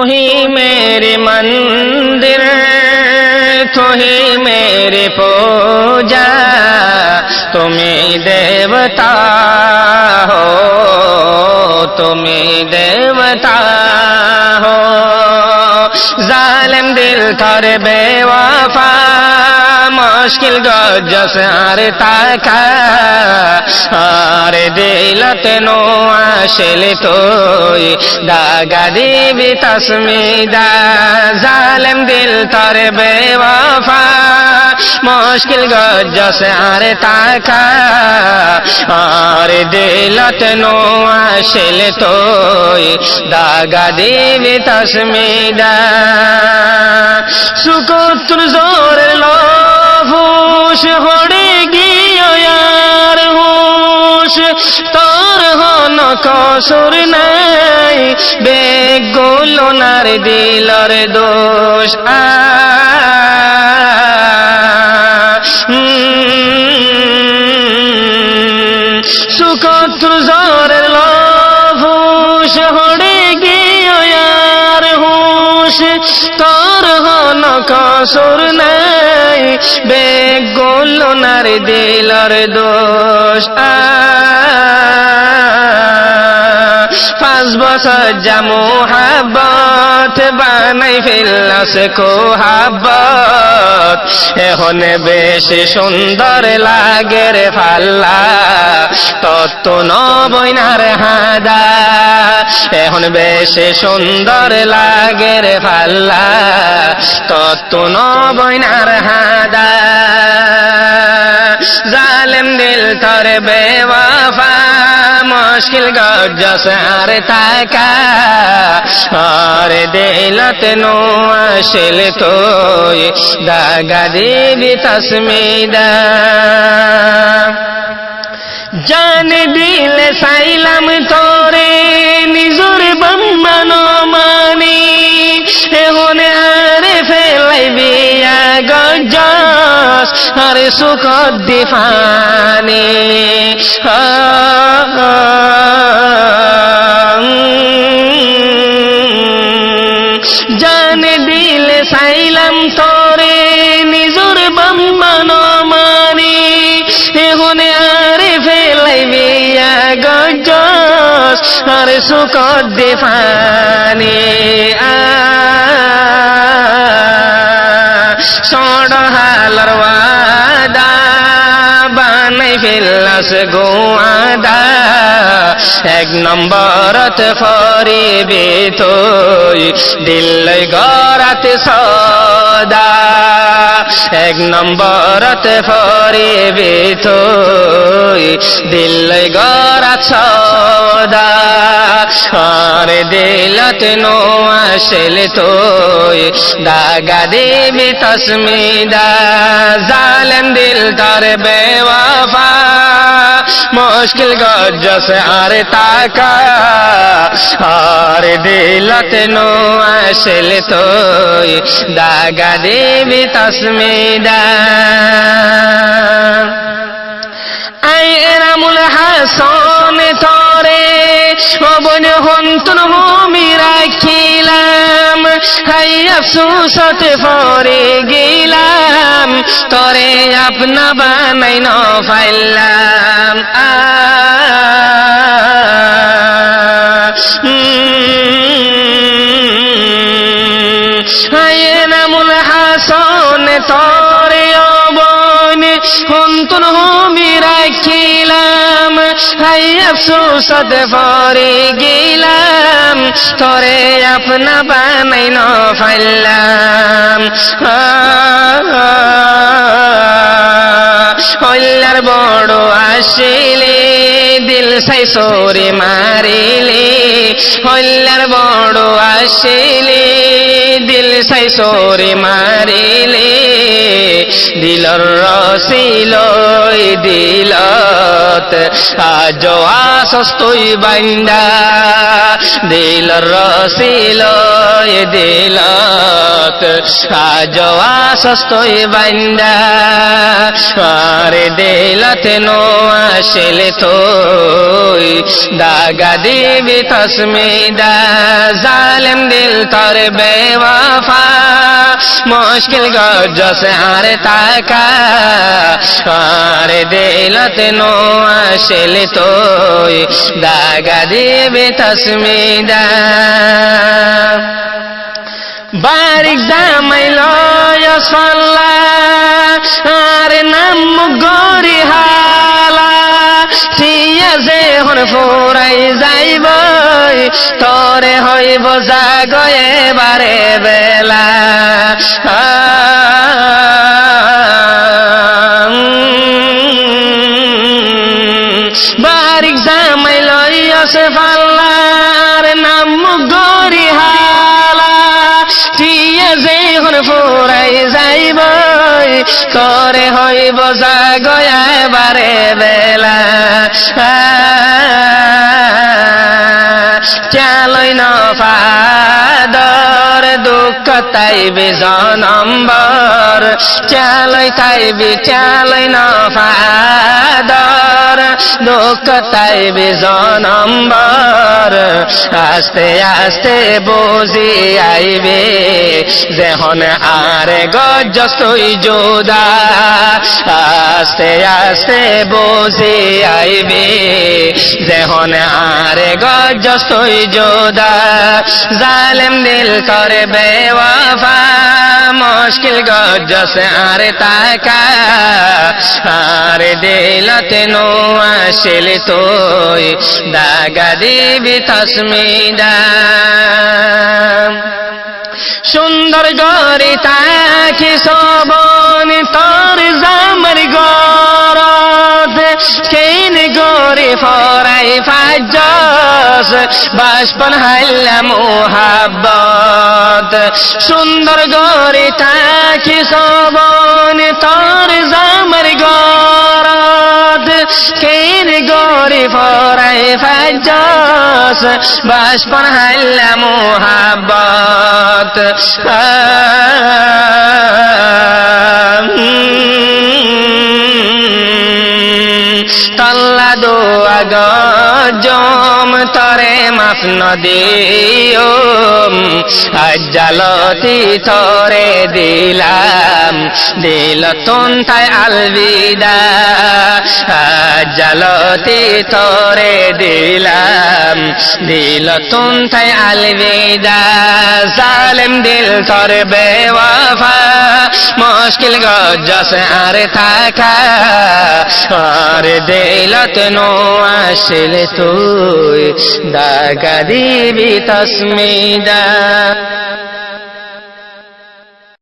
ही मेरे मंदिर, तू ही मेरी पूजा, तुम्हें देवता हो, तुम्हें देवता हो। जालिम दिल थर बेवफा, मुश्किल गजस आर ताका, आर दिलत नो आशिल तोई दागा दीबी तस्मीदा। जालिम दिल थर बेवफा, मुश्किल गजस आर ताका, आर दिलत नो आशिल तोई दागा दीबी तस्मीदा। सुकुत्र जोर लोफूश होड़े गियो यार होश, তোর হন কসুর নাই, বেগুলো নার দিলর দোষ। সুকত্র জোরের লফুস হড়ে গিয়ে यार হুশ, তোর হন কসুর নাই, বেগুলো নার দিলর দোষ। 5 বছর যা মোহাব্বত বানাই ফেললাস কোহাব্বত, এখন বেশি সুন্দর লাগে রে ফাল্লা তত্ত্ব নবইনার হাদা, এখন বেশি সুন্দর লাগে রে ফাল্লা তত্ত্ব নবইনার হাদা। জালেম দিল তোর বেওয়াফা, মুশকিল গজস আর তাকা, আর দিলত নো আশিল তোই দাগা দিবি তসমিদা। জান দিলে সাইলাম তোরে নিজর বম্মানো মানি, এখন আর ফেলাইবি গজস আর সুখ দিফানি। জান দিলে সাইলাম তোরে নিজর বম্মানো মানি, এখন আর ফেলাইবি গজস আর সুখ দিফানি। সড়হালার ওয়াদা বানাই ফেললাস গোয়াদা, 1 নম্বরত ফরিবি তুই দিল গরাত সদা, 1 নম্বরত ফরিবি তুই দিল গরাত সদা, আর দিলত নো আশিল তুই দাগা দিবি তসমিদা। জালেম দিল তোর বেওয়াফা, মুশকিল গজস আর তাকা, আর দিলত নো আশিল তুই দাগা দিবি তসমিদা। আই এনামুল হাসন তোরে অবন হন্তন ভূমি রাখিলাম, হাই আফসোসতে পরে গেলাম, তোরে আপনা বানাই ন পাইলাম। হাই এনামুল হাসন তোরে অবন হন্তন ভূমি রাখিলাম, হাই আফসোসতে পরে গেলাম, তোরে আপনা বানাই ন পাইলাম। হল্লার বড় আসিলে দিল সাই সোরে মারিলে, হল্লার বড় আসিলে দিল সাই সোরে মারিলে, দিলর রসিলই দিলত আজো আসস তুই বান্দা দিলর রসিলই দিলত আজো আসস তুই বান্দা আরে দিলত নো আসলে তুই দাগা দিবি তসমিদা জালেম দিল তোর বেওয়াফা মুশকিল গজস আর তাকা আরে দিলত নো আসলে তুই দাগা দিবি তসমিদা বারিক জামাইল সল্লা আর নাম গরি হালা থিয়া যে হন ফুরাই যাইব তরে হইব জাগয়ে বারে বেলা বারিক জামাইল ফাল্লার নাম গরি হালা থিয়া যে হন ফুরাই যাইব তরে হইব জাগয়া বারে বেলা চালই নফাদর দুঃখ তাইবে জনম্বর চালই নফাদর দুঃখ তাইবে জনম্বর আস্তে আস্তে বুঝি আইবে যেহন আরে গজ্জস তুই জোদা আস্তে আস্তে বুঝি আইবে যেহন আরে গজ্জস তুই জোদা জালেম দিল করে বেওয়াফা মুশকিল গজ্জস আর তাকা আরে দিলত নো আসলে তুই দাগা দিবি তসমিদা সুন্দর গরি তাকি সবন তোর জামর গরদ কেন গরি ফরাই ফাজ্জস বাসপন হাল্লা মোহাব্বত সুন্দর গরি তাকি সবন তোর জামর গরদ কেন গরি ফরাই ফাজ্জস বাসপন হাল্লা মোহাব্বত তল্লা দোয়া গজম তরে মাফ নদিও আজ্জালতি তরে দিলাম দিলতুন তাই আলবিদা আজ্জালতি তরে দিলাম দিলতুন তাই আলবিদা জালেম দিল তোর বেওয়াফা মুশকিল গজ্জস আর থাকা আর দিলত নো আসলে তুই দাগা দিবি তসমিদা